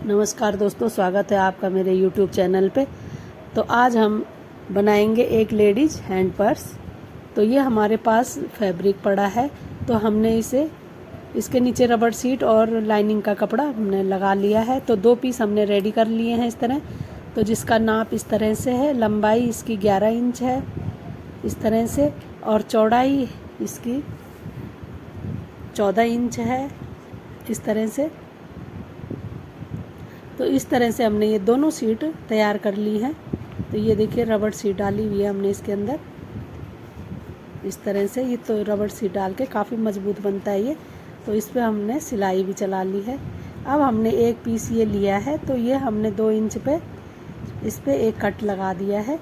नमस्कार दोस्तों, स्वागत है आपका मेरे YouTube चैनल पे। तो आज हम बनाएंगे एक लेडीज हैंड पर्स। तो ये हमारे पास फैब्रिक पड़ा है, तो हमने इसके नीचे रबड़ सीट और लाइनिंग का कपड़ा हमने लगा लिया है। तो 2 पीस हमने रेडी कर लिए हैं इस तरह। तो जिसका नाप इस तरह से है, लंबाई इसकी 11 इंच है इस तरह से, और चौड़ाई इसकी 14 इंच है इस तरह से। तो इस तरह से हमने ये दोनों सीट तैयार कर ली हैं। तो ये देखिए रबड़ सीट डाली हुई है हमने इसके अंदर इस तरह से। ये तो रबड़ सीट डाल के काफ़ी मजबूत बनता है ये। तो इस पर हमने सिलाई भी चला ली है। अब हमने एक पीस ये लिया है, तो ये हमने 2 इंच पे इस पर एक कट लगा दिया है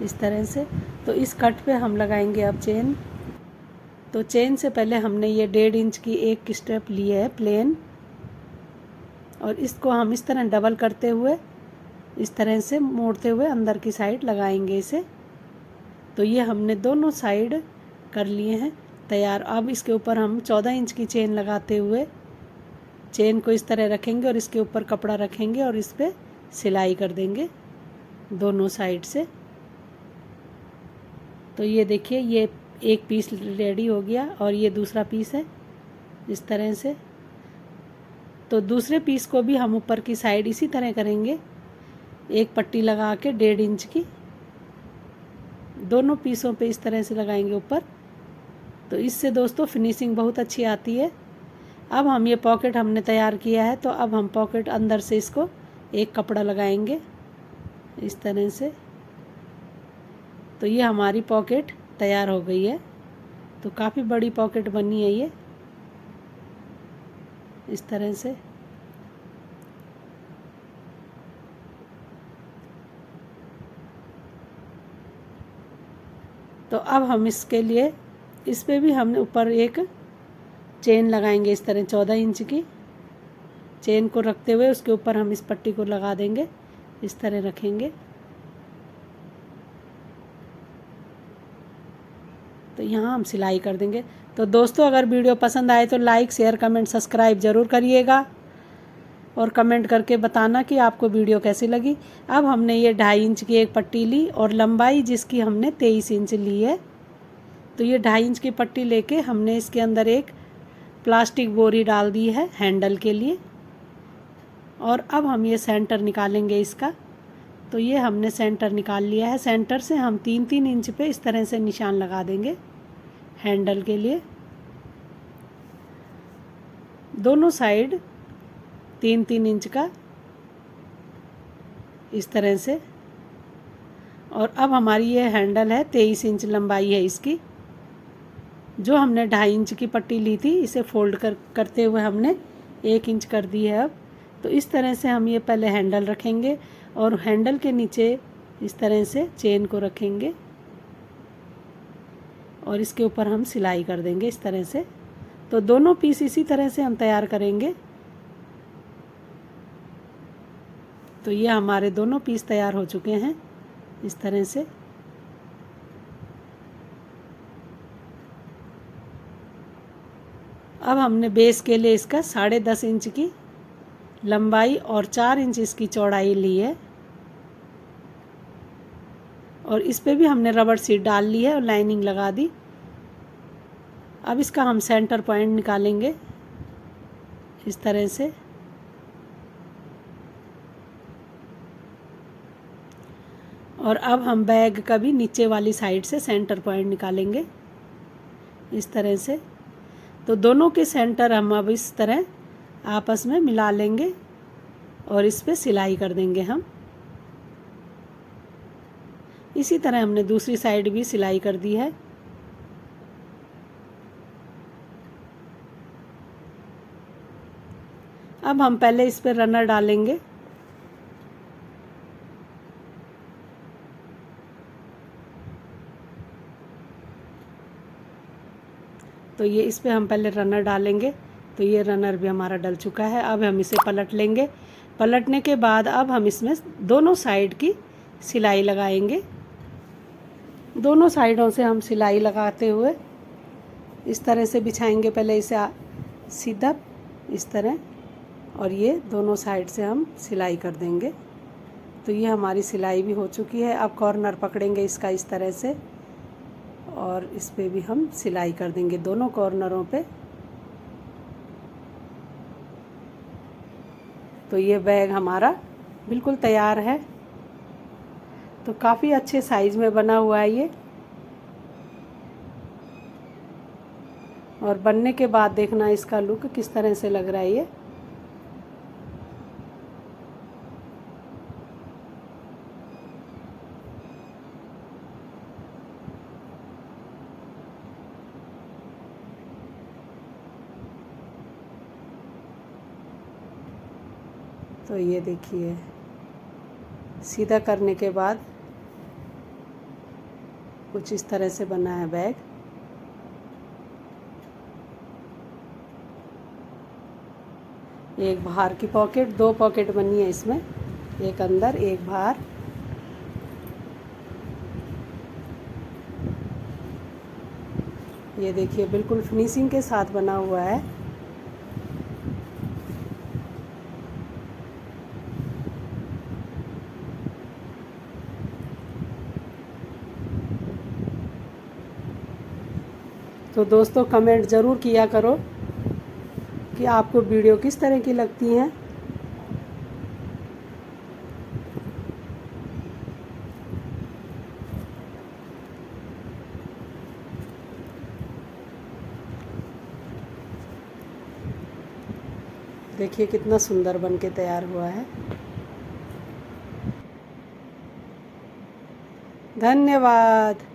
इस तरह से। तो इस कट पे हम लगाएंगे अब चेन। तो चेन से पहले हमने ये 1.5 इंच की एक स्टेप ली है प्लेन, और इसको हम इस तरह डबल करते हुए इस तरह से मोड़ते हुए अंदर की साइड लगाएंगे इसे। तो ये हमने दोनों साइड कर लिए हैं तैयार। अब इसके ऊपर हम 14 इंच की चेन लगाते हुए चेन को इस तरह रखेंगे और इसके ऊपर कपड़ा रखेंगे और इस पर सिलाई कर देंगे दोनों साइड से। तो ये देखिए ये एक पीस रेडी हो गया और ये दूसरा पीस है इस तरह से। तो दूसरे पीस को भी हम ऊपर की साइड इसी तरह करेंगे, एक पट्टी लगा के 1.5 इंच की दोनों पीसों पे इस तरह से लगाएंगे ऊपर। तो इससे दोस्तों फिनिशिंग बहुत अच्छी आती है। अब हम ये पॉकेट हमने तैयार किया है, तो अब हम पॉकेट अंदर से इसको एक कपड़ा लगाएंगे इस तरह से। तो ये हमारी पॉकेट तैयार हो गई है। तो काफ़ी बड़ी पॉकेट बनी है ये इस तरह से। तो अब हम इसके लिए इस पे भी हमने ऊपर एक चेन लगाएंगे इस तरह 14 इंच की चेन को रखते हुए उसके ऊपर हम इस पट्टी को लगा देंगे इस तरह रखेंगे। तो यहाँ हम सिलाई कर देंगे। तो दोस्तों अगर वीडियो पसंद आए तो लाइक शेयर कमेंट सब्सक्राइब ज़रूर करिएगा और कमेंट करके बताना कि आपको वीडियो कैसी लगी। अब हमने ये 2.5 इंच की एक पट्टी ली और लंबाई जिसकी हमने 23 इंच ली है। तो ये 2.5 इंच की पट्टी लेके हमने इसके अंदर एक प्लास्टिक बोरी डाल दी है हैंडल के लिए, और अब हम ये सेंटर निकालेंगे इसका। तो ये हमने सेंटर निकाल लिया है। सेंटर से हम 3-3 इंच पे इस तरह से निशान लगा देंगे हैंडल के लिए, दोनों साइड 3-3 इंच का इस तरह से। और अब हमारी ये हैंडल है 23 इंच लंबाई है इसकी। जो हमने 2.5 इंच की पट्टी ली थी इसे फोल्ड करते हुए हमने 1 इंच कर दी है अब। तो इस तरह से हम ये पहले हैंडल रखेंगे और हैंडल के नीचे इस तरह से चेन को रखेंगे और इसके ऊपर हम सिलाई कर देंगे इस तरह से। तो दोनों पीस इसी तरह से हम तैयार करेंगे। तो ये हमारे दोनों पीस तैयार हो चुके हैं इस तरह से। अब हमने बेस के लिए इसका 10.5 इंच की लंबाई और 4 इंच इसकी चौड़ाई ली है, और इस पे भी हमने रबड़ सीट डाल ली है और लाइनिंग लगा दी। अब इसका हम सेंटर पॉइंट निकालेंगे इस तरह से। और अब हम बैग का भी नीचे वाली साइड से सेंटर पॉइंट निकालेंगे इस तरह से। तो दोनों के सेंटर हम अब इस तरह आपस में मिला लेंगे और इस पे सिलाई कर देंगे हम। इसी तरह हमने दूसरी साइड भी सिलाई कर दी है। अब हम पहले इस पे रनर डालेंगे। तो ये इस पे हम पहले रनर डालेंगे। तो ये रनर भी हमारा डल चुका है। अब हम इसे पलट लेंगे। पलटने के बाद अब हम इसमें दोनों साइड की सिलाई लगाएंगे। दोनों साइडों से हम सिलाई लगाते हुए इस तरह से बिछाएंगे। पहले इसे सीधा इस तरह और ये दोनों साइड से हम सिलाई कर देंगे। तो ये हमारी सिलाई भी हो चुकी है। अब कॉर्नर पकड़ेंगे इसका इस तरह से और इस पे भी हम सिलाई कर देंगे दोनों कॉर्नरों पे। तो ये बैग हमारा बिल्कुल तैयार है। तो काफ़ी अच्छे साइज़ में बना हुआ है ये, और बनने के बाद देखना इसका लुक किस तरह से लग रहा है ये। तो ये देखिए, सीधा करने के बाद कुछ इस तरह से बना है बैग। एक बाहर की पॉकेट, दो पॉकेट बनी है इसमें, एक अंदर एक बाहर। ये देखिए बिल्कुल फिनिशिंग के साथ बना हुआ है। तो दोस्तों कमेंट ज़रूर किया करो कि आपको वीडियो किस तरह की लगती हैं। देखिए कितना सुंदर बन के तैयार हुआ है। धन्यवाद।